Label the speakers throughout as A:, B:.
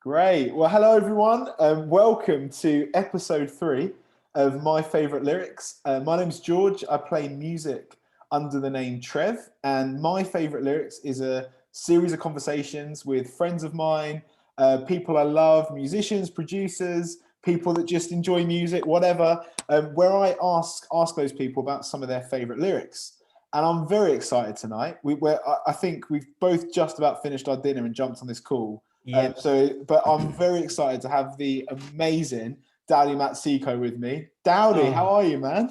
A: Great. Well, hello everyone. Welcome to episode 3 of My Favourite Lyrics. My name's George. I play music under the name Trev, and My Favourite Lyrics is a series of conversations with friends of mine, people I love, musicians, producers, people that just enjoy music, whatever, where I ask those people about some of their favourite lyrics. And I'm very excited tonight. I think we've both just about finished our dinner and jumped on this call.
B: Yeah.
A: But I'm very excited to have the amazing Daudi Matsiko with me. Daudi, how are you, man?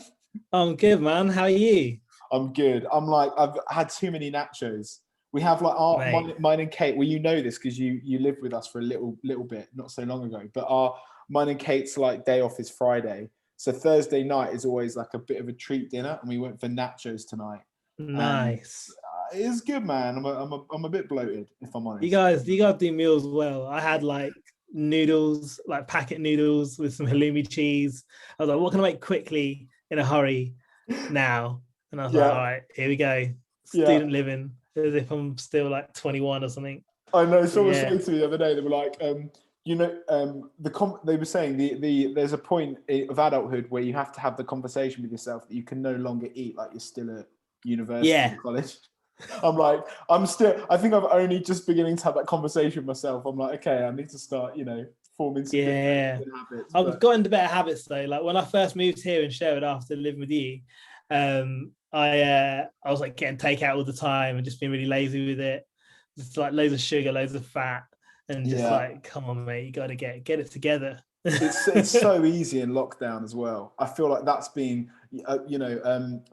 B: I'm good, man. How are you?
A: I'm good. I've had too many nachos. We have mine and Kate. Well, you know this because you lived with us for a little bit not so long ago. But mine and Kate's like day off is Friday, so Thursday night is always like a bit of a treat dinner, and we went for nachos tonight.
B: Nice.
A: It's good, man. I'm a bit bloated, if I'm honest.
B: You guys do meals well. I had like noodles, like packet noodles with some halloumi cheese. I was like, what can I make quickly in a hurry now? And I was like, all right, here we go. Student living, as if I'm still like 21 or something.
A: I know. Someone said to me the other day, they were like, they were saying there's a point of adulthood where you have to have the conversation with yourself that you can no longer eat like you're still at university or college. I'm like, I think I'm only just beginning to have that conversation with myself. I'm like, okay, I need to start, forming some good habits.
B: I've got into better habits though. Like when I first moved here in Sherwood after living with you, I was like getting takeout all the time and just being really lazy with it. Just like loads of sugar, loads of fat, and just like, come on, mate, you got to get it together.
A: It's so easy in lockdown as well. I feel like that's been, a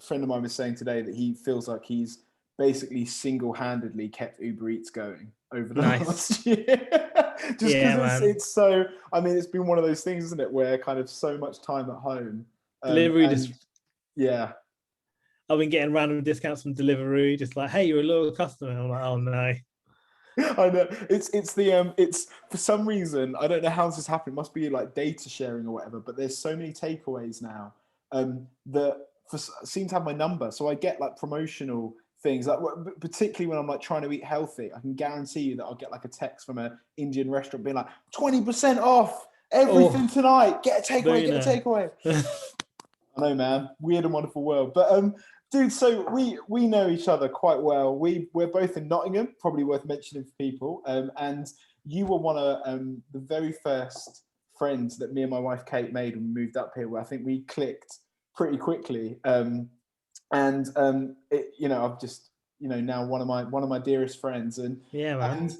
A: friend of mine was saying today that he feels like he's basically single-handedly kept Uber Eats going over the last year. Just because it's so, I mean, it's been one of those things, isn't it, where kind of so much time at home.
B: Delivery I've been getting random discounts from Deliveroo, just like, hey, you're a loyal customer. I'm like, oh no.
A: I know it's for some reason, I don't know how this has happened. It must be like data sharing or whatever, but there's so many takeaways now that seem to have my number, so I get like promotional things, like particularly when I'm like trying to eat healthy. I can guarantee you that I'll get like a text from an Indian restaurant being like 20% off everything tonight. Get a takeaway. I know, man. Weird and wonderful world. But dude, so we know each other quite well. We're both in Nottingham, probably worth mentioning for people. And you were one of the very first friends that me and my wife Kate made when we moved up here, where I think we clicked pretty quickly. I've just, now one of my dearest friends. And and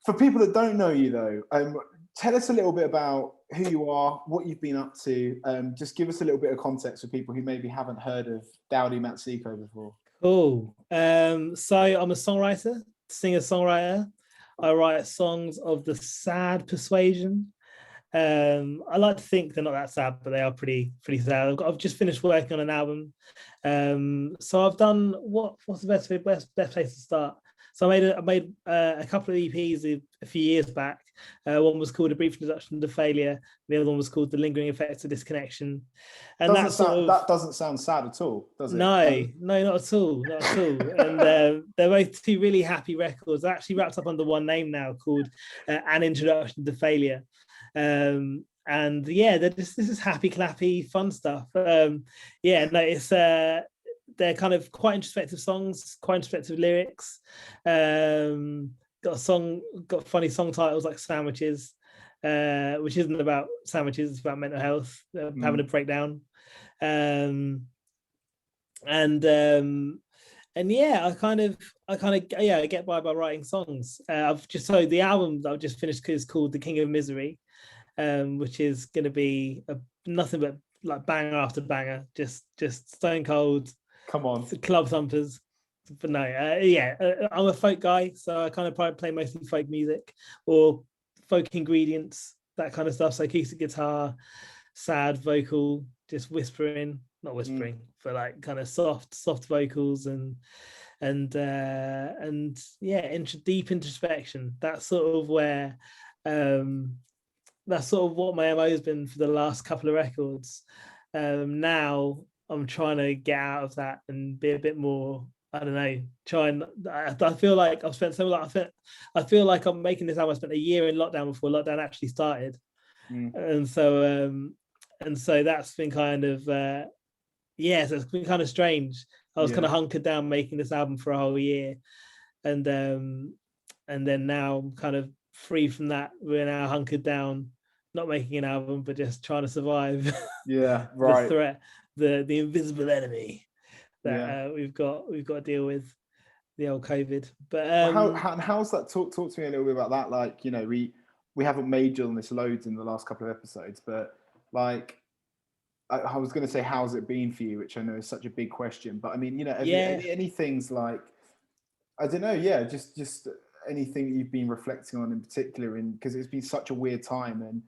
A: for people that don't know you though, tell us a little bit about who you are, what you've been up to. Just give us a little bit of context for people who maybe haven't heard of Daudi Matsiko before.
B: Cool. So I'm a songwriter, singer-songwriter. I write songs of the sad persuasion. I like to think they're not that sad, but they are pretty sad. I've just finished working on an album. So I've done what's the best place to start? So I made a couple of EPs a few years back. One was called A Brief Introduction to Failure. The other one was called The Lingering Effects of Disconnection. And
A: that doesn't sound sad at all, does it?
B: No, not at all. And they're both two really happy records. They're actually wrapped up under one name now, called An Introduction to Failure. And this is happy, clappy, fun stuff. It's they're kind of quite introspective songs, quite introspective lyrics. Got funny song titles like Sandwiches, which isn't about sandwiches, it's about mental health, having a breakdown. I get by writing songs. The album that I've just finished is called The King of Misery, which is going to be nothing but like banger after banger, just stone cold.
A: Come on,
B: club thumpers. But no, I'm a folk guy, so I kind of play mostly folk music or folk ingredients, that kind of stuff. So acoustic guitar, sad vocal, just not whispering, but like kind of soft vocals and deep introspection. That's sort of where that's sort of what my MO has been for the last couple of records. Now I'm trying to get out of that and be a bit more I don't know, I feel like I've spent so much. I feel like I'm making this album. I spent a year in lockdown before lockdown actually started, and so that's been kind of yeah. So it's been kind of strange. I was kind of hunkered down making this album for a whole year, and then now I'm kind of free from that. We're now hunkered down, not making an album, but just trying to survive.
A: Yeah,
B: The
A: right.
B: threat, the invisible enemy that
A: Yeah.
B: we've got to deal with, the old COVID. But
A: How's that? Talk to me a little bit about that. Like, we haven't majored on this loads in the last couple of episodes, but like, I was going to say, how's it been for you? Which I know is such a big question, but I mean, any things like, I don't know, yeah, just anything that you've been reflecting on in particular, because it's been such a weird time, and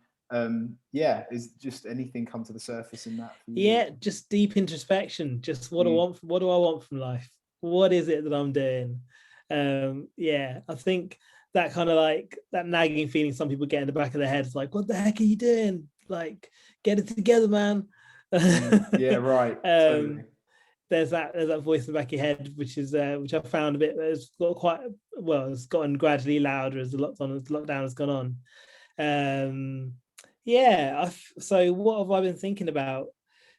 A: is just anything come to the surface in that?
B: Yeah, just deep introspection. Just what what do I want from life? What is it that I'm doing? I think that kind of like that nagging feeling some people get in the back of their heads, like, what the heck are you doing? Like, get it together, man.
A: Yeah, right. Totally.
B: There's that voice in the back of your head, which I found a bit, it's gotten gradually louder as the lockdown has gone on. So what have I been thinking about?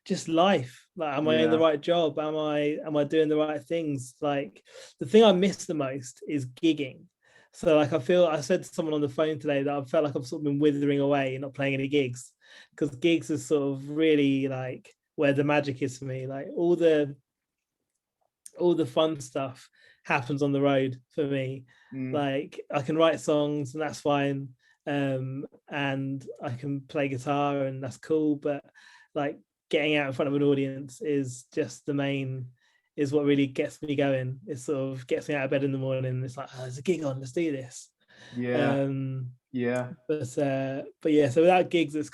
B: Just life. Like, am I in the right job? Am I doing the right things? Like, the thing I miss the most is gigging. So like, I said to someone on the phone today that I felt like I've sort of been withering away and not playing any gigs, because gigs is sort of really like where the magic is for me. Like, all the fun stuff happens on the road for me. Like, I can write songs and that's fine, and I can play guitar and that's cool, but like, getting out in front of an audience is what really gets me going. It sort of gets me out of bed in the morning. It's like, there's a gig on, let's do this. But yeah, so without gigs, it's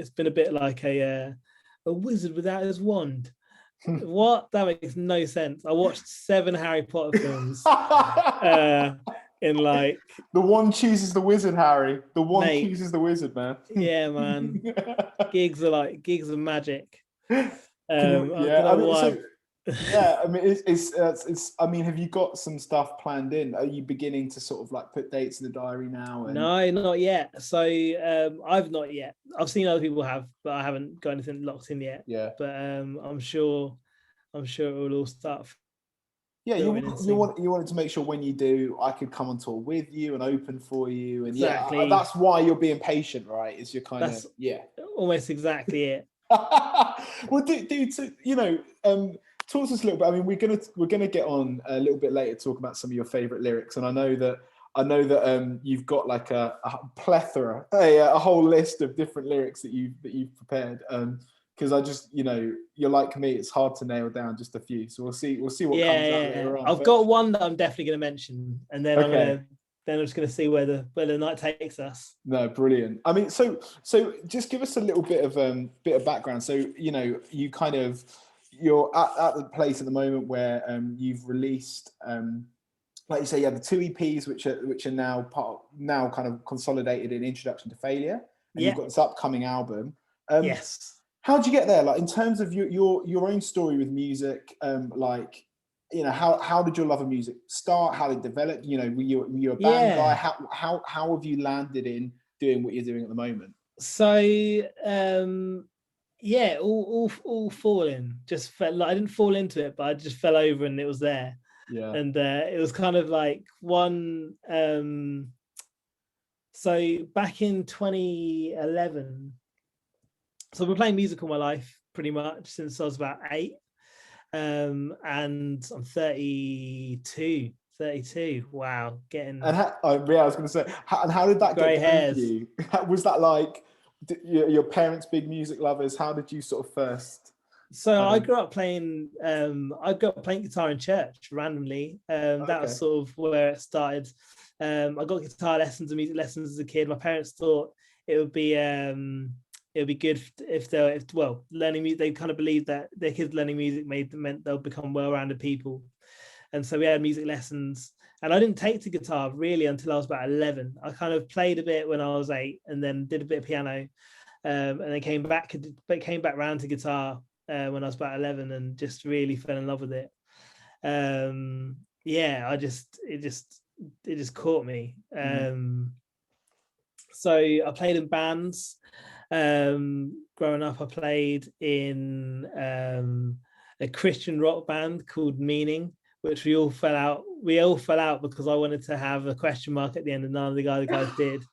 B: been a bit like a wizard without his wand. What? That makes no sense. I watched 7 Harry Potter films in like...
A: The one chooses the wizard, Harry. The one chooses the wizard, man.
B: Yeah, man. Gigs are magic.
A: It's I mean, have you got some stuff planned in? Are you beginning to sort of like put dates in the diary now?
B: No, not yet. So I've not yet. I've seen other people have, but I haven't got anything locked in yet.
A: Yeah.
B: But I'm sure it will all start.
A: Yeah, you wanted to make sure when you do, I could come on tour with you and open for you, and
B: exactly.
A: That's why you're being patient, right? Is you're
B: That's almost exactly it.
A: Well, talk to us a little bit. I mean, we're gonna get on a little bit later to talk about some of your favorite lyrics, and I know that you've got like a plethora, a whole list of different lyrics that you've prepared. Because I just, you're like me, it's hard to nail down just a few. So we'll see what comes out later on.
B: I've got one that I'm definitely going to mention, and then I'm just going to see where the night takes us.
A: No, brilliant. I mean, so just give us a little bit of background. So you kind of, you're at the place at the moment where you've released, like you say, you have the 2 EPs which are now kind of consolidated in Introduction to Failure, and you've got this upcoming album.
B: Yes.
A: How'd you get there? Like, in terms of your own story with music, like, how did your love of music start? How did it develop? Were you a band guy? How have you landed in doing what you're doing at the moment?
B: So all falling. Just felt like I didn't fall into it, but I just fell over and it was there.
A: Yeah.
B: And it was kind of like one. So back in 2011. So I've been playing music all my life, pretty much since I was about 8. And I'm 32. Wow, getting.
A: And I was going to say, how did that get down for you? Was that like your parents big music lovers? How did you sort of first?
B: So I grew up playing. I grew up playing guitar in church randomly. That was sort of where it started. I got guitar lessons and music lessons as a kid. My parents thought it would be good if learning music. They kind of believed that their kids learning music meant they'll become well-rounded people, and so we had music lessons. And I didn't take to guitar really until I was about 11. I kind of played a bit when I was 8, and then did a bit of piano, and then came back round to guitar when I was about 11, and just really fell in love with it. yeah, it just caught me. So I played in bands. Growing up, I played in a Christian rock band called Meaning, which we all fell out. We all fell out because I wanted to have a question mark at the end, and none of the guys did.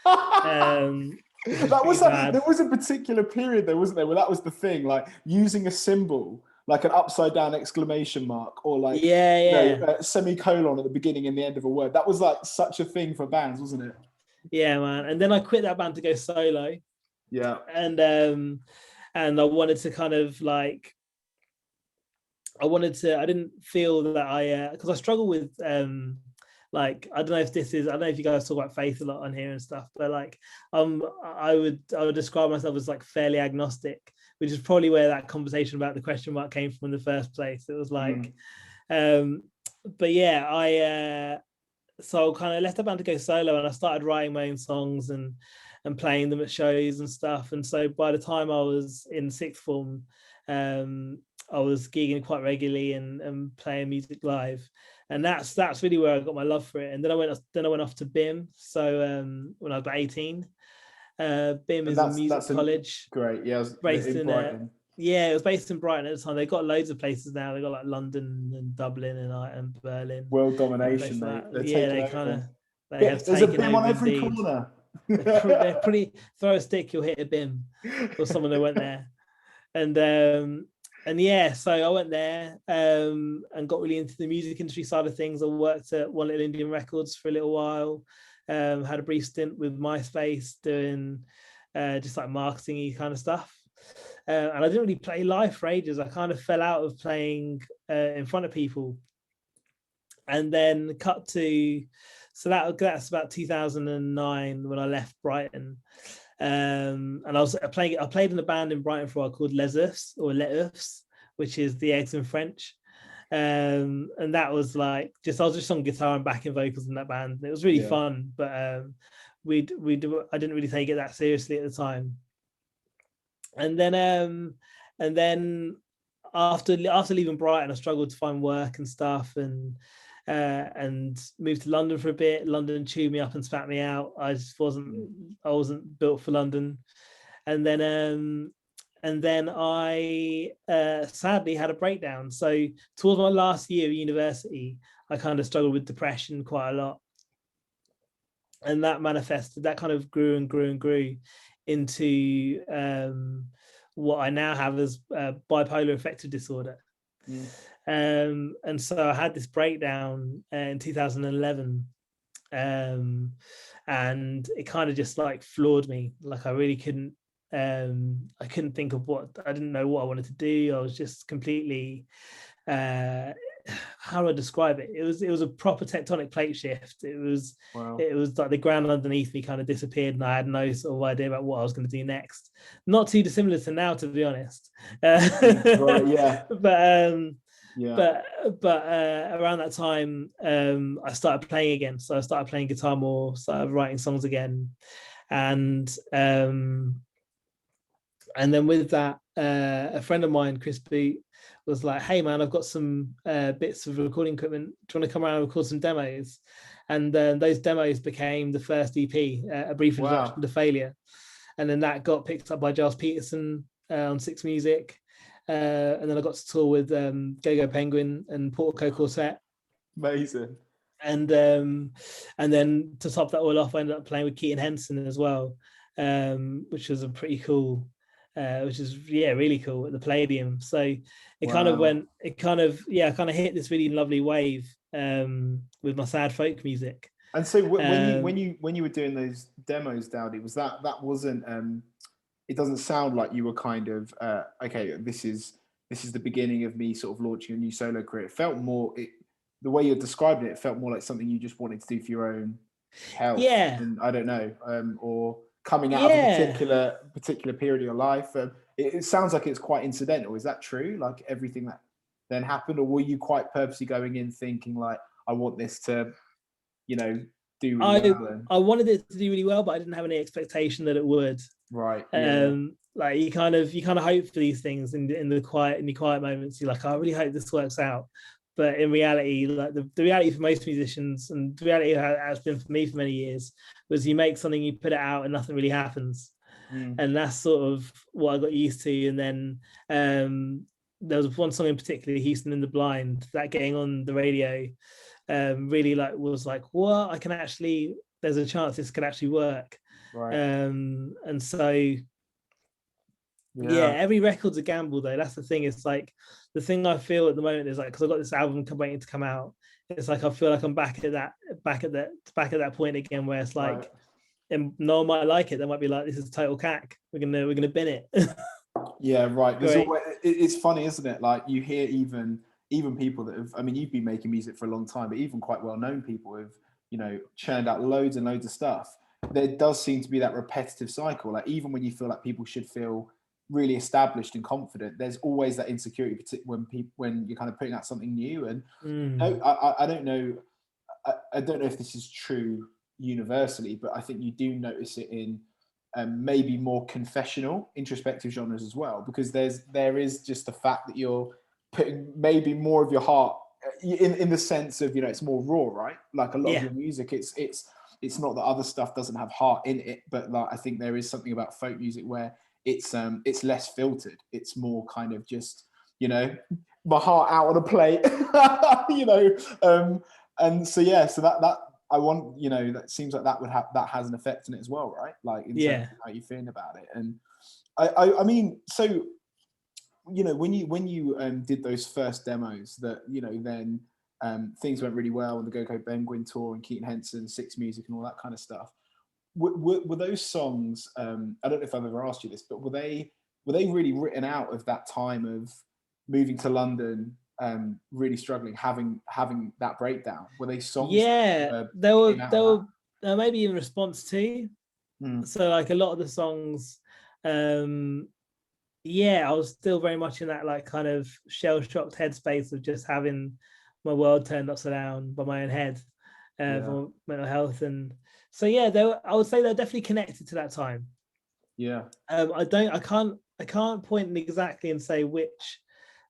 A: That was there was a particular period there, wasn't there, where that was the thing, like using a symbol like an upside down exclamation mark, or like semicolon at the beginning and the end of a word. That was like such a thing for bands, wasn't it?
B: Yeah, man. And then I quit that band to go solo.
A: Yeah.
B: And I wanted to kind of like, I didn't feel that because I struggle with like, I don't know if you guys talk about faith a lot on here and stuff, but like I would describe myself as like fairly agnostic, which is probably where that conversation about the question mark came from in the first place. It was like but yeah, so I kind of left the band to go solo, and I started writing my own songs and playing them at shows and stuff. And so by the time I was in sixth form, I was gigging quite regularly and playing music live, and that's really where I got my love for it. And then I went off to BIM. So when I was about 18, BIM is a music college.
A: Great, yeah,
B: based in
A: Brighton.
B: Yeah, it was based in Brighton at the time. They've got loads of places now. They've got like London and Dublin and Berlin.
A: World domination, mate.
B: They have
A: there's a BIM on every corner.
B: They're pretty. Throw a stick, you'll hit a BIM or someone that went there. And yeah, so I went there and got really into the music industry side of things. I worked at One Little Indian Records for a little while. Had a brief stint with MySpace doing just like marketing-y kind of stuff. And I didn't really play live for ages. I kind of fell out of playing in front of people. And then so that's about 2009 when I left Brighton. And I played in a band in Brighton for a while called Les Oeufs, which is the eggs in French. And that was like I was just on guitar and backing vocals in that band. It was really fun, but I didn't really take it that seriously at the time. And then after leaving Brighton, I struggled to find work and stuff, and moved to London for a bit. London chewed me up and spat me out. I wasn't built for London. And then I sadly had a breakdown. So towards my last year of university, I kind of struggled with depression quite a lot. And that kind of grew and grew and grew into what I now have as bipolar affective disorder. And so I had this breakdown in 2011, and it kind of just like floored me. Like I really couldn't think of I didn't know what I wanted to do. I was just completely how do I describe it? It was a proper tectonic plate shift. It was like the ground underneath me kind of disappeared, and I had no sort of idea about what I was going to do next. Not too dissimilar to now, to be honest.
A: Right, yeah.
B: But around that time, I started playing again. So I started playing guitar more, started writing songs again, and then with that, a friend of mine, Chris Boot, was like, "Hey man, I've got some bits of recording equipment. Do you want to come around and record some demos?" And those demos became the first EP, A Brief Introduction to Failure. And then that got picked up by Giles Peterson on Six Music. And then I got to tour with Go-Go Penguin and Portico Quartet.
A: Amazing.
B: And then to top that all off, I ended up playing with Keaton Henson as well, which was a pretty cool, which is really cool at the Palladium. So it kind of hit this really lovely wave with my sad folk music.
A: And so when you were doing those demos, Daudi, was that wasn't it doesn't sound like you were kind of okay, this is the beginning of me sort of launching a new solo career. It felt more the way you're describing it felt more like something you just wanted to do for your own health. Yeah. And I don't know, or coming out of a particular period of your life. It sounds like it's quite incidental. Is that true? Like everything that then happened, or were you quite purposely going in thinking like, I want this to, do really well?
B: I wanted it to do really well, but I didn't have any expectation that it would.
A: Right.
B: Like you kind of hope for these things in the quiet moments. You're like, I really hope this works out. but in reality, like the reality for most musicians, and the reality has been for me for many years, was you make something, you put it out, and nothing really happens. And that's sort of what I got used to. And then there was one song in particular, Houston in the Blind, that getting on the radio really like was like, what, I can actually, there's a chance this could actually work.
A: Right.
B: And so yeah, every record's a gamble though. That's the thing. It's like the thing I feel at the moment is like, because I've got this album waiting to come out, it's like I feel like I'm back at that point again, where it's like,
A: Right.
B: and no one might like it. They might be like, this is total cack. We're gonna bin it.
A: Yeah, right. There's
B: Great.
A: always, it's funny, isn't it? Like you hear even people that have, I mean, you've been making music for a long time, but even quite well-known people have, you know, churned out loads and loads of stuff. There does seem to be that repetitive cycle. Like even when you feel like people should feel really established and confident, there's always that insecurity when you're kind of putting out something new. And no, I don't know. I don't know if this is true universally, but I think you do notice it in maybe more confessional, introspective genres as well, because there is just the fact that you're putting maybe more of your heart in the sense of, you know, it's more raw, right? Like a lot of your music, it's not that other stuff doesn't have heart in it, but like I think there is something about folk music where it's less filtered. It's more kind of just, you know, my heart out on a plate, you know. And so yeah, so that I want, you know, that seems like that has an effect on it as well, right? Like in terms of how you feeling about it. And I mean, so, you know, when you did those first demos that, you know, then things went really well on the Go Go Penguin tour and Keaton Henson, Six Music and all that kind of stuff. Were those songs, I don't know if I've ever asked you this, but were they really written out of that time of moving to London, really struggling, having that breakdown? Were they songs?
B: Yeah, there were maybe in response to. So like a lot of the songs, yeah, I was still very much in that like kind of shell-shocked headspace of just having my world turned upside down by my own head, for mental health. And so yeah, I would say they're definitely connected to that time.
A: Yeah.
B: I can't point exactly and say which.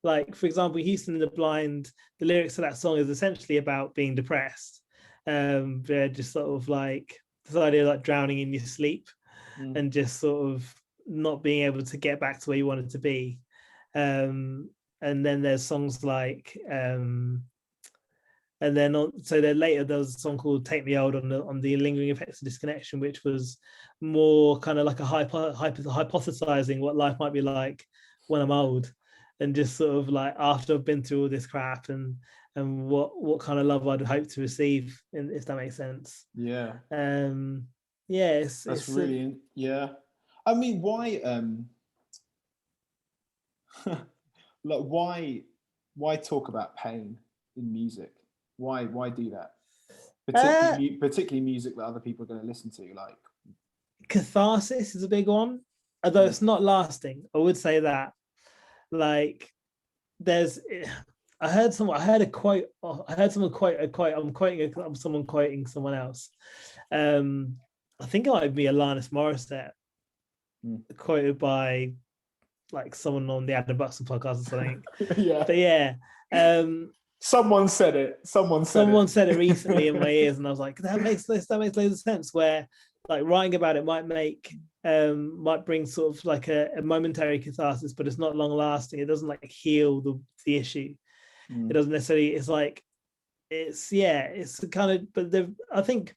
B: Like, for example, Houston in the Blind, the lyrics to that song is essentially about being depressed. They're just sort of like this idea of like drowning in your sleep and just sort of not being able to get back to where you wanted to be. And then there's songs like and then so then later there was a song called Take Me Out on the lingering effects of disconnection, which was more kind of like a hypothesizing what life might be like when I'm old, and just sort of like after I've been through all this crap and what kind of love I'd hope to receive, if that makes sense.
A: Yeah.
B: Yeah,
A: that's really yeah. I mean, why like why talk about pain in music? Why do that? Particularly music that other people are going to listen to, like
B: catharsis is a big one, although it's not lasting. I would say that. Like, I heard someone quoting someone else. I think it might be Alanis Morissette, quoted by like someone on the Adam Buxton podcast or something.
A: Yeah.
B: But yeah.
A: Someone said it. Someone
B: said it recently in my ears, and I was like, that makes loads of sense. Where like writing about it might bring sort of like a momentary catharsis, but it's not long lasting. It doesn't like heal the issue. It doesn't necessarily. It's like it's kind of. But I think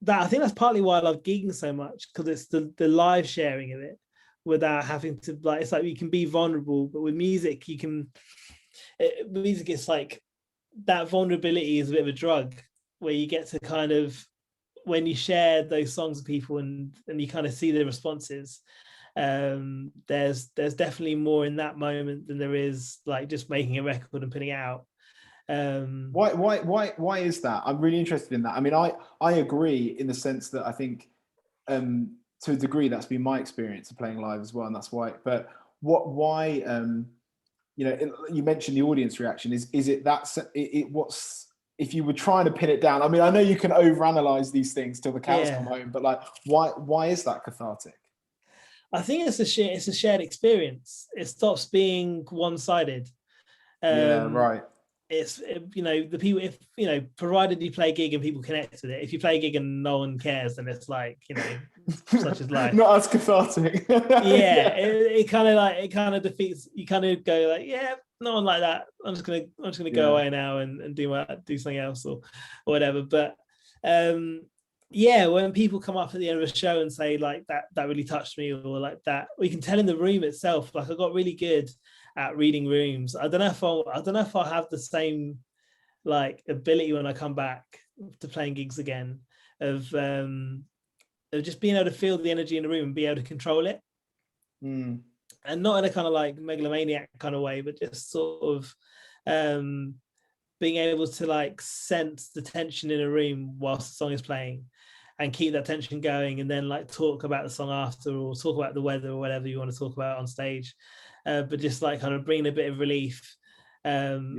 B: that's partly why I love gigging so much, because it's the live sharing of it without having to, like, it's like you can be vulnerable, but with music music is like that vulnerability is a bit of a drug, where you get to kind of, when you share those songs with people and you kind of see the responses, there's definitely more in that moment than there is like just making a record and putting it out.
A: Why is that? I'm really interested in that. I mean, I agree in the sense that I think to a degree that's been my experience of playing live as well, and that's why. But why you know, you mentioned the audience reaction. Is it that what's, if you were trying to pin it down? I mean, I know you can overanalyze these things till the cows come home, but like, why is that cathartic?
B: I think it's a shared experience. It stops being one-sided.
A: Yeah, right.
B: The people, if provided you play a gig and people connect with it. If you play a gig and no one cares, then it's like, such is life.
A: Not as cathartic.
B: Yeah, it kind of defeats. You kind of go like, yeah, no one like that. I'm just gonna go away now and do something else or whatever. But yeah, when people come up at the end of a show and say like that really touched me, or like that, or you can tell in the room itself. Like, I got really good at reading rooms. I don't know if I'll have the same like ability when I come back to playing gigs again, of just being able to feel the energy in the room and be able to control it.
A: Mm.
B: And not in a kind of like megalomaniac kind of way, but just sort of being able to like sense the tension in a room whilst the song is playing, and keep that tension going, and then like talk about the song after, or talk about the weather or whatever you want to talk about on stage, but just like kind of bringing a bit of relief. And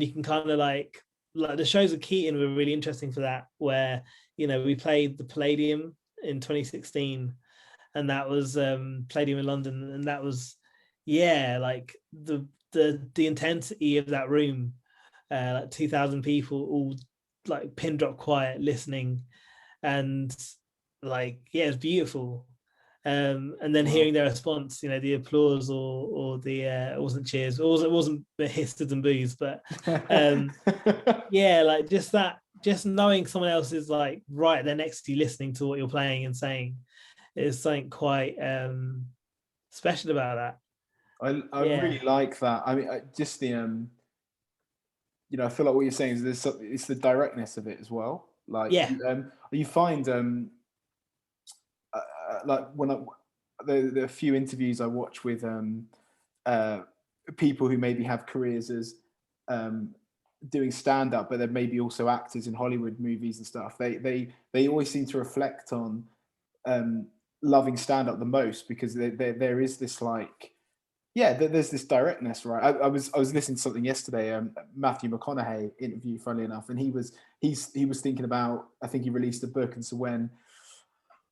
B: you can kind of like the shows at Keaton were really interesting for that, where we played the Palladium in 2016, and that was Palladium in London, and that was like the intensity of that room, like 2,000 people all like pin drop quiet listening, and like it's beautiful. And then hearing their response, the applause or the it wasn't cheers, it wasn't hisses and boos, but like just knowing someone else is like right there next to you listening to what you're playing and saying, is something quite special about that.
A: I really like that. I mean, just the I feel like what you're saying is it's the directness of it as well. Like, you find like when the few interviews I watch with people who maybe have careers as doing stand up, but they're maybe also actors in Hollywood movies and stuff. They always seem to reflect on loving stand up the most, because there is this like. Yeah, there's this directness, right? I was listening to something yesterday, Matthew McConaughey interview, funnily enough, and he was thinking about, I think he released a book, and so when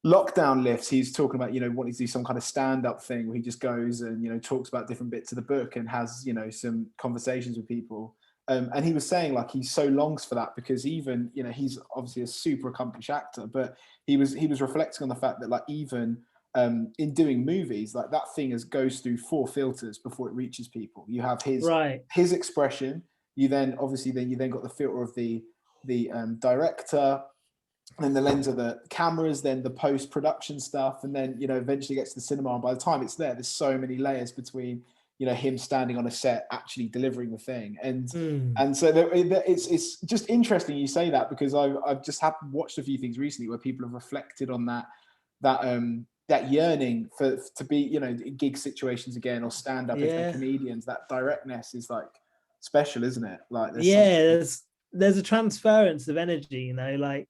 A: lockdown lifts, he's talking about wanting to do some kind of stand-up thing where he just goes and talks about different bits of the book and has some conversations with people. And he was saying like he so longs for that, because even he's obviously a super accomplished actor, but he was reflecting on the fact that like even in doing movies, like that thing goes through 4 filters before it reaches people. You have his expression. You then got the filter of the director, then the lens of the cameras, then the post-production stuff, and then eventually gets to the cinema. And by the time it's there's so many layers between him standing on a set actually delivering the thing, and so it's just interesting you say that, because I've just watched a few things recently where people have reflected on that yearning to be gig situations again, or stand up if they're comedians. That directness is like special, isn't it? Like
B: there's a transference of energy, like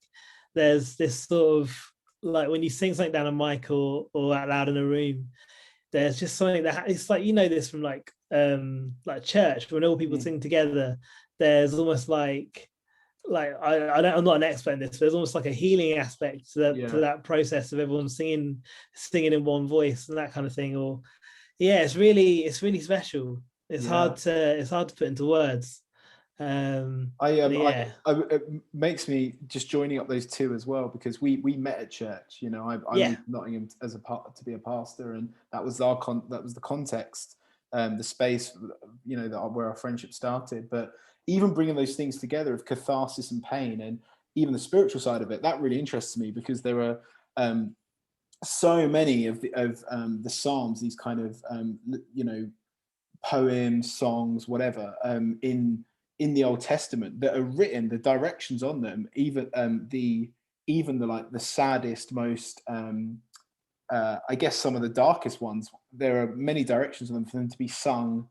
B: there's this sort of like when you sing something down a mic or out loud in a room, there's just something that it's like this from like church, when all people sing together. There's almost like I'm not an expert in this, but there's almost like a healing aspect to that process of everyone singing in one voice and that kind of thing. Or it's really special. It's hard to put into words.
A: It makes me just joining up those two as well, because we met at church. I moved to Nottingham to be a pastor, and that was the context, the space, where our friendship started. But even bringing those things together of catharsis and pain, and even the spiritual side of it, that really interests me, because there are so many of the Psalms, these kind of poems, songs, whatever, in the Old Testament that are written, the directions on them, even the like the saddest, most I guess some of the darkest ones, there are many directions on them for them to be sung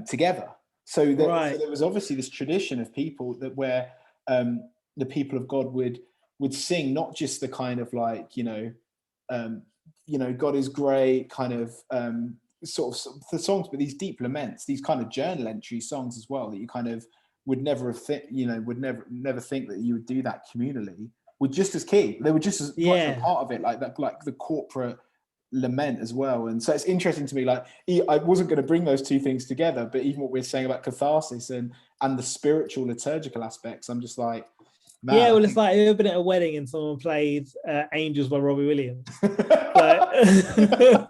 A: together. So there was obviously this tradition of people where the people of God would sing not just the kind of like God is great kind of sort of the songs, but these deep laments, these kind of journal entry songs as well, that you kind of would never think that you would do that communally, were just as key. They were just as much a part of it, like that, like the corporate lament as well. And so it's interesting to me, like I wasn't going to bring those two things together, but even what we're saying about catharsis and the spiritual liturgical aspects, I'm just like, man,
B: yeah, well, it's like you've been at a wedding and someone played Angels by Robbie Williams. Like,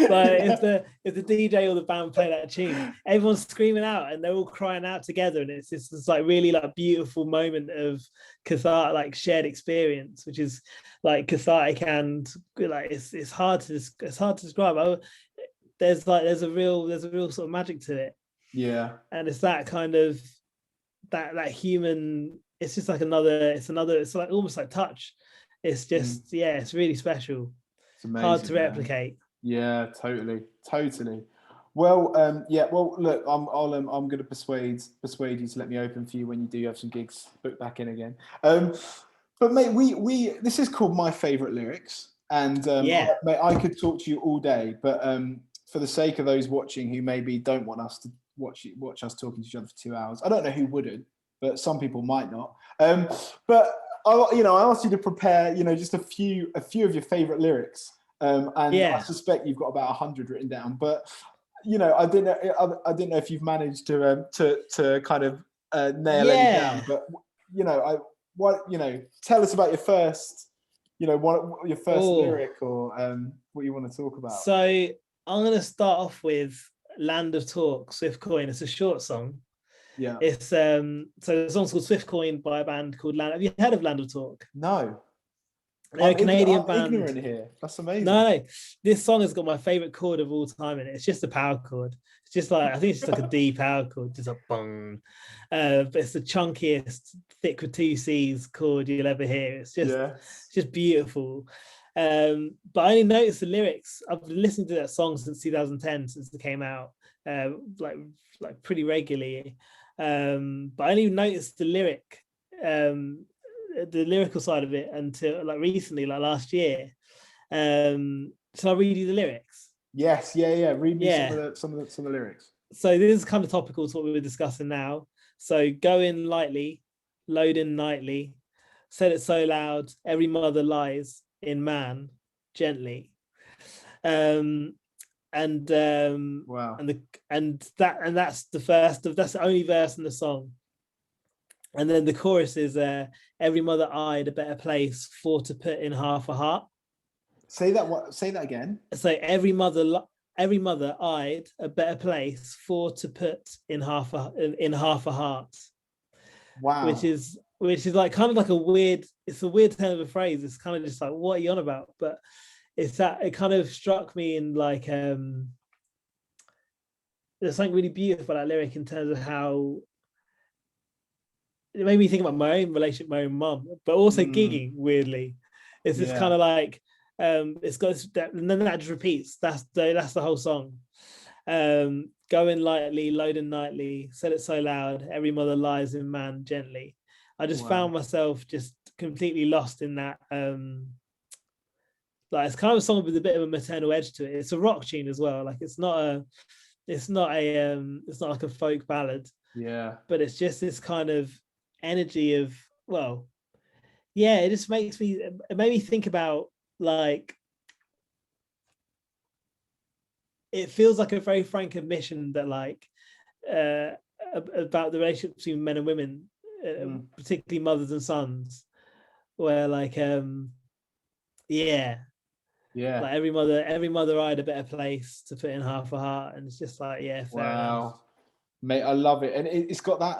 B: like if the DJ or the band play that tune, everyone's screaming out and they're all crying out together, and it's this like really like beautiful moment of cathartic, like shared experience, which is like cathartic and like it's hard to describe. There's a real sort of magic to it.
A: Yeah,
B: and it's that kind of that human. It's just like it's like almost like touch. It's just it's really special.
A: it's amazing,
B: hard to
A: man.
B: replicate.
A: Yeah, totally. Well, yeah. Well, look, I'm going to persuade you to let me open for you when you do have some gigs booked back in again. But mate, we this is called My Favorite Lyrics, and mate, I could talk to you all day, but for the sake of those watching who maybe don't want us to watch us talking to each other for 2 hours, I don't know who wouldn't, but some people might not. But I asked you to prepare, just a few of your favorite lyrics. And I suspect you've got about 100 written down, but I didn't know if you've managed to kind of nail any down. But tell us about your first, your first lyric or what you want to talk about.
B: So I'm going to start off with "Land of Talk," Swift Coin. It's a short song.
A: Yeah.
B: It's so the song's called Swift Coin by a band called Land. Have you heard of Land of Talk?
A: No.
B: They're a Canadian band.
A: Ignorant here. That's amazing.
B: No, this song has got my favorite chord of all time in it. It's just a power chord. It's just like, I think it's just like a D power chord, just a bong. But it's the chunkiest, thick with 2 C's chord you'll ever hear. It's just beautiful. But I only noticed the lyrics. I've been listening to that song since 2010, since it came out, like pretty regularly. But I only noticed the lyrical side of it until like recently, like last year. Shall I read you the lyrics?
A: Yes, yeah. Read me some of the lyrics.
B: So this is kind of topical to what we were discussing now. So go in lightly, load in nightly, said it so loud, every mother lies in man gently.
A: Wow.
B: And that's the only verse in the song. And then the chorus is every mother eyed a better place for to put in half a heart.
A: Say that again.
B: So every mother eyed a better place for to put in half a heart.
A: Wow.
B: Which is like kind of like a weird turn of a phrase. It's kind of just like, what are you on about? But it's that it kind of struck me in like there's something really beautiful about that lyric in terms of how it made me think about my own relationship, my own mum, but also gigging. Weirdly, it's this kind of like it's got that, and then that just repeats. That's the whole song. Going lightly, loading nightly, said it so loud, every mother lies in man gently. I just found myself just completely lost in that. Like it's kind of a song with a bit of a maternal edge to it. It's a rock tune as well. Like it's not like a folk ballad.
A: Yeah.
B: But it's just this kind of energy of, it just made me think about like, it feels like a very frank admission that like about the relationship between men and women, particularly mothers and sons, where like like every mother eyed a better place to put in half a heart, and it's just like fair enough.
A: Mate, I love it. And it's got that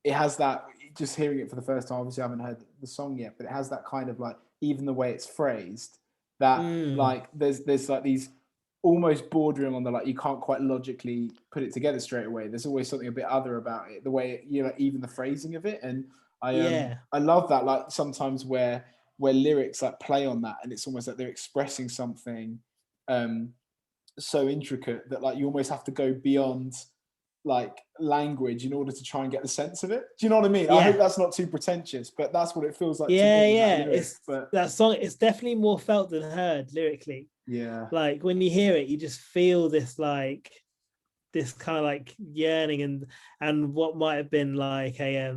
A: it has that, just hearing it for the first time, obviously I haven't heard the song yet, but it has that kind of like, even the way it's phrased, that like there's like these almost bordering on the like, you can't quite logically put it together straight away. There's always something a bit other about it, the way even the phrasing of it. And I love that, like sometimes where lyrics like play on that, and it's almost like they're expressing something so intricate that like you almost have to go beyond like language in order to try and get the sense of it. Do you know what I mean? I hope that's not too pretentious, but that's what it feels like to me.
B: That song, it's definitely more felt than heard lyrically. Like when you hear it, you just feel this like this kind of like yearning and what might have been like a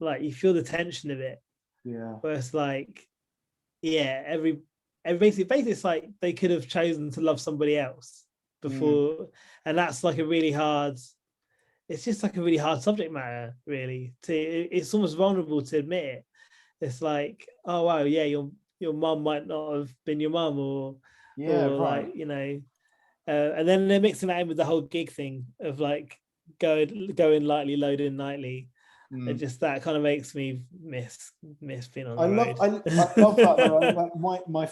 B: like you feel the tension of it. Where it's like every and basically it's like they could have chosen to love somebody else before, and that's like a really hard. It's just like a really hard subject matter, really. It's almost vulnerable to admit it. It's like, oh wow, yeah, your mum might not have been your mum,
A: Yeah,
B: or
A: right.
B: like, you know, and then they're mixing that in with the whole gig thing of like going lightly, loading nightly. It just that kind of makes me miss being on
A: I
B: the
A: love
B: road.
A: I love that though. Like my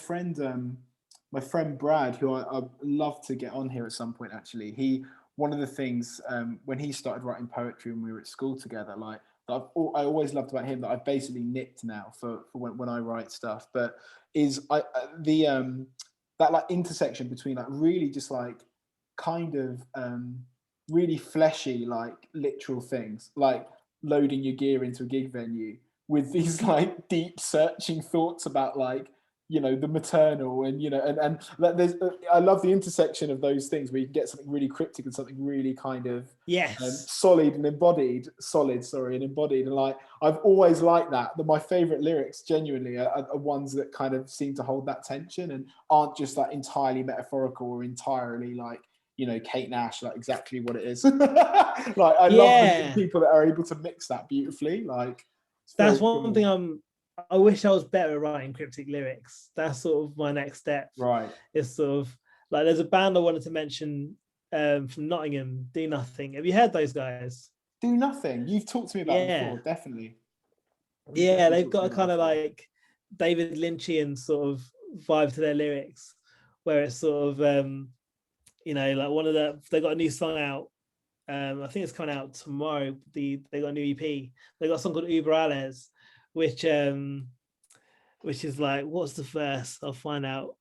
A: friend Brad, who I love to get on here at some point. Actually, one of the things when he started writing poetry when we were at school together, like I always loved about him that I've basically nicked now for when I write stuff. But is that like intersection between like really just like kind of really fleshy like literal things like loading your gear into a gig venue with these like deep searching thoughts about like, you know, the maternal and, you know, and like there's I love the intersection of those things where you can get something really cryptic and something really kind of
B: Yes.
A: solid and embodied, and like I've always liked that my favorite lyrics genuinely are ones that kind of seem to hold that tension and aren't just like entirely metaphorical or entirely like, you know, Kate Nash, like exactly what it is. Like I love the people that are able to mix that beautifully. Like
B: that's one thing I wish I was better at writing cryptic lyrics. That's sort of my next step.
A: Right.
B: It's sort of like there's a band I wanted to mention from Nottingham, Do Nothing. Have you heard those guys?
A: Do Nothing. You've talked to me about them before, definitely.
B: Yeah, they've got a kind of like David Lynchian sort of vibe to their lyrics, where it's sort of you know, like they got a new song out. I think it's coming out tomorrow. They got a new EP. They got a song called Uber Alles, which is like, what's the verse? I'll find out.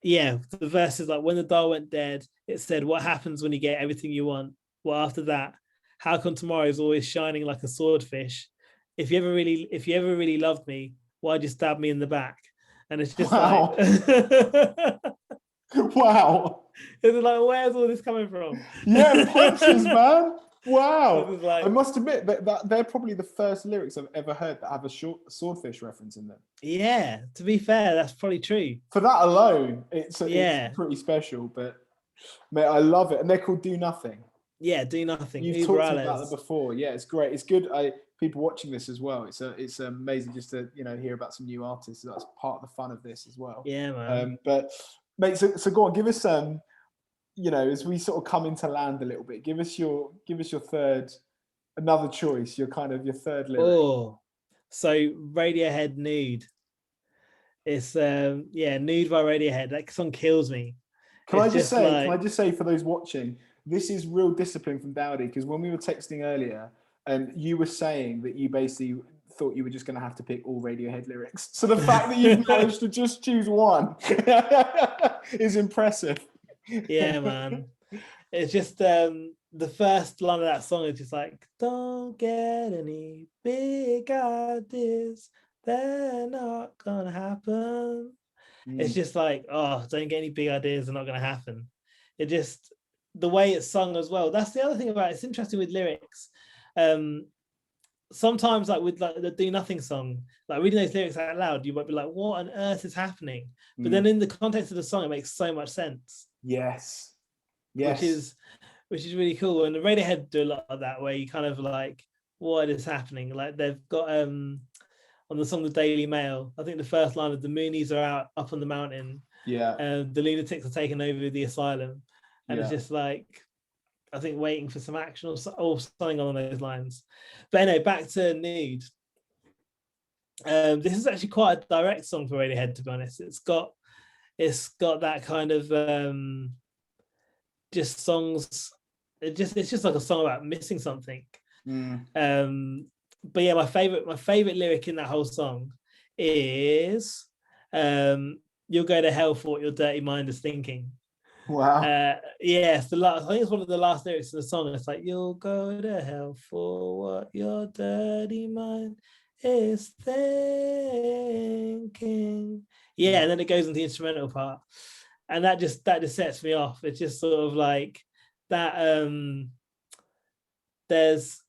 B: Yeah, the verse is like, when the doll went dead, it said, what happens when you get everything you want? Well, after that, how come tomorrow is always shining like a swordfish? If you ever really loved me, why'd you stab me in the back? And it's just
A: wow.
B: like
A: wow.
B: It's like, where's all this coming from?
A: Yeah, punches, man. Wow.
B: Like,
A: I must admit that they're probably the first lyrics I've ever heard that have a swordfish reference in them.
B: Yeah, to be fair, that's probably true.
A: For that alone, it's pretty special. But mate, I love it, and they're called Do Nothing.
B: Yeah, Do Nothing.
A: You've
B: Uber
A: talked
B: Alles.
A: about them before. Yeah, it's great. It's good. People watching this as well. It's amazing just to, you know, hear about some new artists. That's part of the fun of this as well.
B: Yeah, man.
A: But mate, so go on, give us you know, as we sort of come into land a little bit, give us your another choice, your third lyric.
B: Oh, so Radiohead Nude. It's Nude by Radiohead. That song kills me.
A: Can I just say for those watching, this is real discipline from Daudi, because when we were texting earlier, you were saying that you basically thought you were just going to have to pick all Radiohead lyrics. So the fact that you've managed to just choose one is impressive.
B: Yeah, man. It's just the first line of that song is just like, don't get any big ideas, they're not gonna happen. It's just like, oh, don't get any big ideas, they're not gonna happen. It just, the way it's sung as well. That's the other thing about it. It's interesting with lyrics. Sometimes like with like the Do Nothing song, like reading those lyrics out loud, you might be like, what on earth is happening? But then in the context of the song, it makes so much sense.
A: Yes.
B: Which is really cool. And the Radiohead do a lot of that, where you kind of like, what is happening? Like they've got on the song The Daily Mail, I think the first line of the Moonies are up on the mountain.
A: Yeah.
B: The lunatics are taking over the asylum. And it's just like, I think waiting for some action or something along those lines. But anyway, back to Nude. This is actually quite a direct song for Radiohead, to be honest. It's got that kind of just songs. It's just like a song about missing something. But yeah, my favorite lyric in that whole song is "You'll go to hell for what your dirty mind is thinking."
A: Wow.
B: Yeah, it's I think it's one of the last lyrics of the song. It's like, "You'll go to hell for what your dirty mind is thinking." Yeah, and then it goes into the instrumental part, and that just sets me off. It's just sort of like that. It's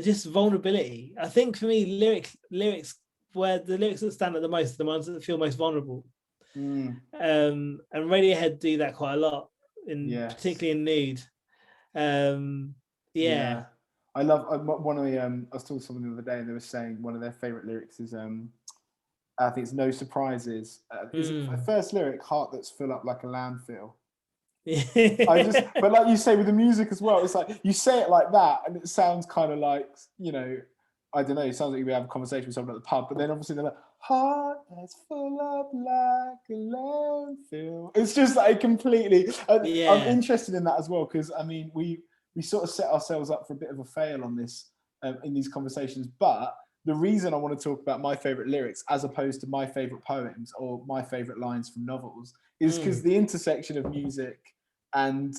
B: just vulnerability. I think for me, lyrics where the lyrics that stand out the most are the ones that feel most vulnerable.
A: Mm,
B: And Radiohead do that quite a lot,
A: yes.
B: particularly in Nude.
A: Yeah.
B: Yeah.
A: I love one of the I was talking to someone the other day and they were saying one of their favorite lyrics is I think it's no surprises. Is it
B: Mm.
A: first lyric, heart that's full up like a landfill?
B: Yeah.
A: But like you say with the music as well, it's like you say it like that, and it sounds kind of like, you know, I don't know, it sounds like we have a conversation with someone at the pub, but then obviously they're like, heart that's full up like a landfill. It's just like completely. I'm interested in that as well because I mean we sort of set ourselves up for a bit of a fail on this in these conversations, but the reason I want to talk about my favorite lyrics as opposed to my favorite poems or my favorite lines from novels is because the intersection of music and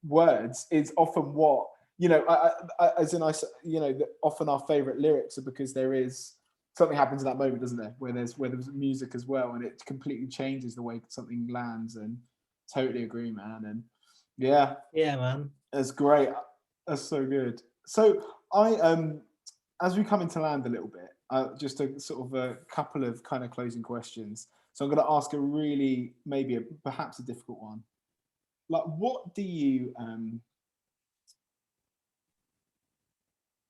A: words is often what, you know, you know, often our favorite lyrics are because there is something happens in that moment, doesn't there, where there's music as well, and it completely changes the way something lands. And totally agree, man. And yeah,
B: man,
A: that's great. That's so good. So I as we come into land a little bit, just a sort of a couple of kind of closing questions. So I'm going to ask a really, maybe perhaps a difficult one. Like, what do you,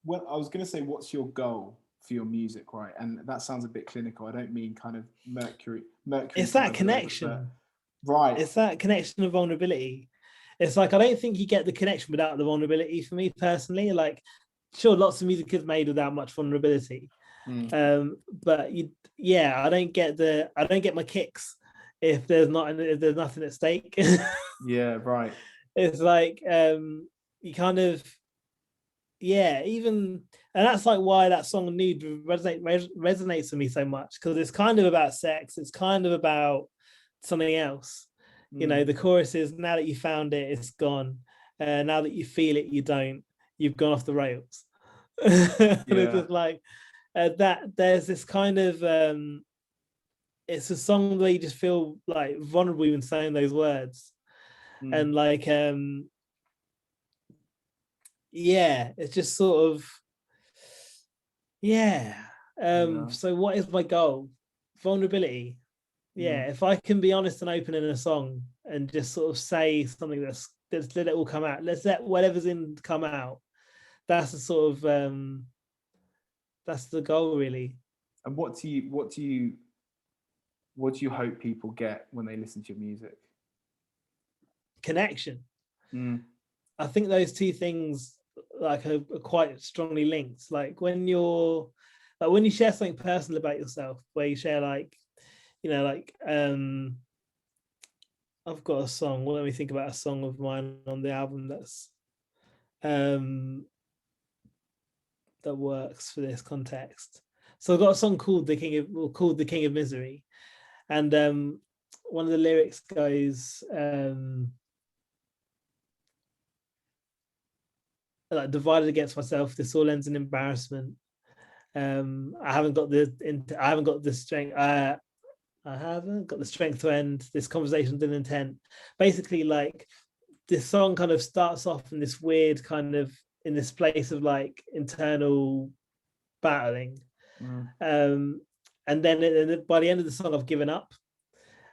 A: well, I was going to say, what's your goal for your music, right? And that sounds a bit clinical. I don't mean kind of Mercury.
B: It's
A: Kind
B: that
A: of
B: connection.
A: Right.
B: It's that connection of vulnerability. It's like, I don't think you get the connection without the vulnerability for me personally. Like, sure, lots of music is made without much vulnerability. But I don't get my kicks if there's nothing at stake.
A: Yeah, right.
B: It's like you kind of, even, and that's like why that song Nude resonates with me so much, because it's kind of about sex, it's kind of about something else. You know, the chorus is, now that you found it, it's gone. Now that you feel it, you don't. You've gone off the rails. And it's just like that. There's this kind of it's a song where you just feel like vulnerable even saying those words, and like it's just sort of So what is my goal? Vulnerability. If I can be honest and open in a song and just sort of say something that's let it all come out, let's let whatever's in come out. That's the sort of that's the goal, really.
A: And what do you hope people get when they listen to your music?
B: Connection. I think those two things like are quite strongly linked. Like when you share something personal about yourself, where you share like, you know, like I've got a song. Well, let me think about a song of mine on the album that's that works for this context. So I've got a song called The King of Misery, and one of the lyrics goes like, divided against myself, this all ends in embarrassment. I haven't got the strength. I haven't got the strength to end this conversation with intent. Basically, like, this song kind of starts off in this weird kind of, in this place of like internal battling. And then by the end of the song, I've given up.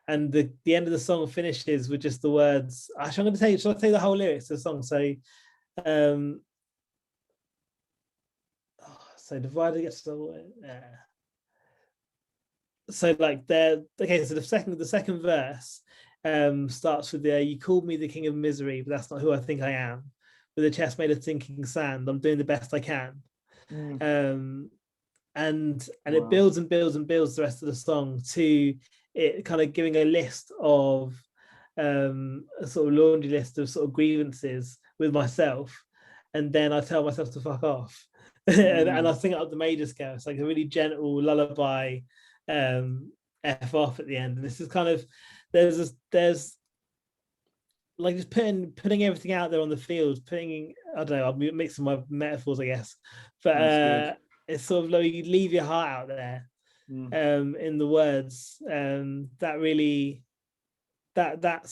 B: And the end of the song finishes with just the words. Actually, I'm going to tell you, shall I tell you the whole lyrics of the song? So divided against so like so the second verse starts with you called me the king of misery, but that's not who I think I am. With a chest made of thinking sand, I'm doing the best I can. And it builds and builds and builds the rest of the song to it kind of giving a list of a sort of laundry list of sort of grievances with myself, and then I tell myself to fuck off. And I sing it up the major scale. It's like a really gentle lullaby, F off at the end. And this is kind of, there's like just putting everything out there on the field, I don't know, I'm mixing my metaphors, I guess, but it's sort of like you leave your heart out there in the words. That really, that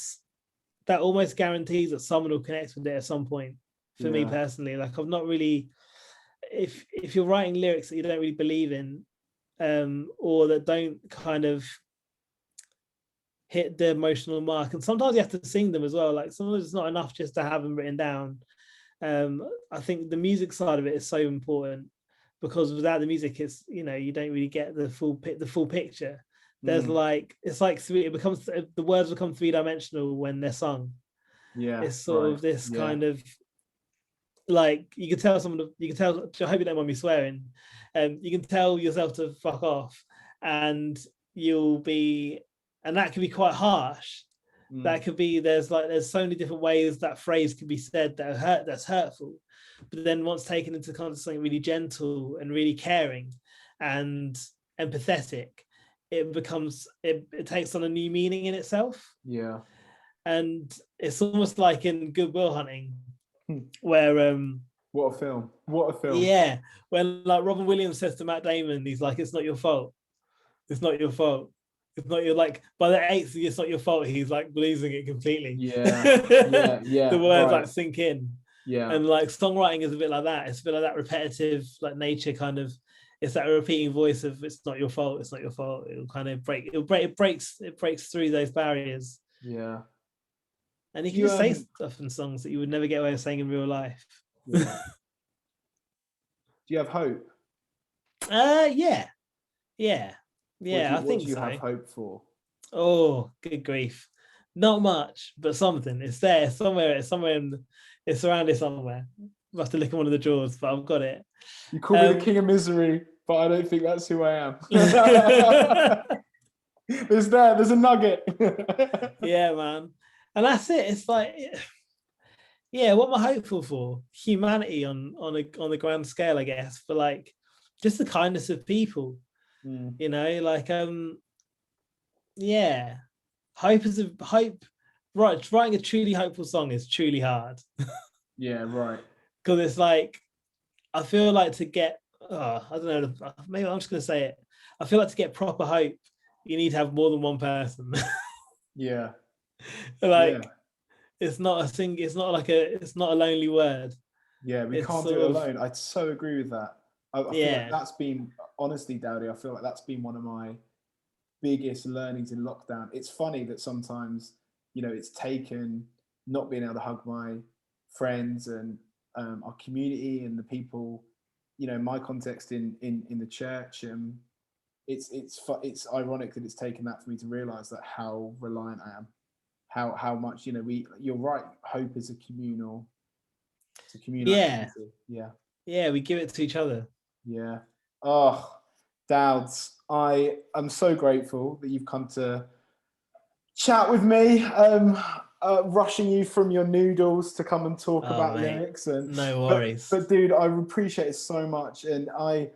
B: almost guarantees that someone will connect with it at some point. For me personally, like, I've not really, if you're writing lyrics that you don't really believe in, or that don't kind of hit the emotional mark. And sometimes you have to sing them as well. Like sometimes it's not enough just to have them written down. I think the music side of it is so important, because without the music, it's, you know, you don't really get the full picture. There's like, it's like it becomes, the words become 3-dimensional when they're sung.
A: Yeah,
B: It's sort of this kind of, like, you can tell someone, you can tell, I hope you don't mind me swearing, you can tell yourself to fuck off, and you'll be, and that can be quite harsh. That could be, there's so many different ways that phrase can be said that's hurtful. But then once taken into kind of something really gentle and really caring and empathetic, it becomes, it takes on a new meaning in itself.
A: Yeah.
B: And it's almost like in Good Will Hunting, where
A: what a film. What a film.
B: Yeah, when like Robin Williams says to Matt Damon, he's like, it's not your fault. It's not your fault. It's not your, like, by the 8th, it's not your fault. He's like losing it completely.
A: Yeah.
B: The words like sink in.
A: Yeah.
B: And like songwriting is a bit like that. It's a bit like that repetitive, like nature kind of. It's that repeating voice of, it's not your fault. It's not your fault. It'll kind of it breaks through those barriers.
A: Yeah.
B: And you can just say stuff in songs that you would never get away with saying in real life.
A: Yeah. Do you have hope?
B: Yeah. I think
A: what do you have hope for?
B: Oh, good grief. Not much, but something. It's there somewhere. It's around here somewhere. I have to look in one of the drawers, but I've got it.
A: You call me the king of misery, but I don't think that's who I am. There's a nugget.
B: Yeah, man. And that's it. It's like, yeah, what am I hopeful for? Humanity on a grand scale, I guess, but like just the kindness of people. You know, like yeah. Hope. Right, writing a truly hopeful song is truly hard.
A: Yeah, right.
B: Because it's like, I feel like to get, I don't know, maybe I'm just gonna say it. I feel like to get proper hope, you need to have more than one person.
A: Yeah.
B: Like, it's not a lonely word.
A: Yeah, we can't do it alone. I so agree with that. I feel like that's been, honestly, Daudi, I feel like that's been one of my biggest learnings in lockdown. It's funny that sometimes, you know, it's taken not being able to hug my friends and our community and the people, you know, my context in the church. It's ironic that it's taken that for me to realize that how reliant I am, how much, you know, you're right, hope is a communal activity.
B: Yeah, we give it to each other.
A: Yeah. Oh, Douds, I am so grateful that you've come to chat with me, rushing you from your noodles to come and talk about lyrics. And
B: no worries.
A: But dude, I appreciate it so much. And I,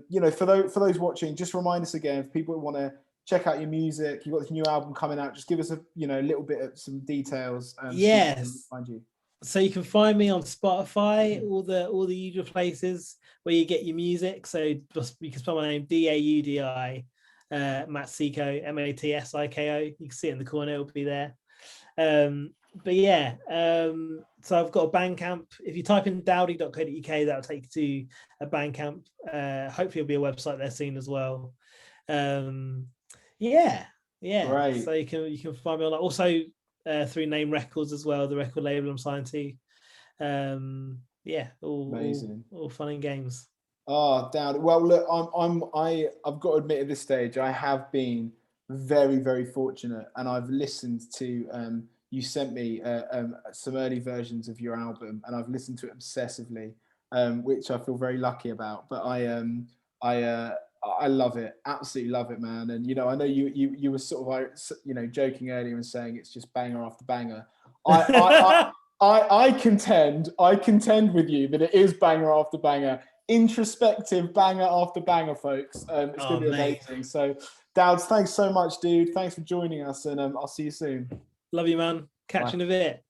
A: you know, for those watching, just remind us again, if people want to check out your music, you've got this new album coming out, just give us a little bit of some details.
B: Yes.
A: Find you.
B: So you can find me on Spotify, all the usual places where you get your music. So just, you can spell my name Daudi, Matsiko, Matsiko. You can see it in the corner; it'll be there. But yeah, so I've got a Bandcamp. If you type in daudi.co.uk, that'll take you to a Bandcamp. Hopefully, it'll be a website there soon as well. Yeah.
A: Right.
B: So you can find me on that. Also, through Name Records as well, the record label I'm signed to. All fun and games.
A: Oh, Daudi. Well, look, I've got to admit at this stage, I have been very, very fortunate, and I've listened to you sent me some early versions of your album, and I've listened to it obsessively, which I feel very lucky about. But I love it, absolutely love it, man. And you know, I know you were sort of joking earlier and saying it's just banger after banger. I contend with you that it is banger after banger, introspective banger after banger, folks. It's gonna be amazing. So, Douds, thanks so much, dude. Thanks for joining us, and I'll see you soon.
B: Love you, man. Catch you in a bit.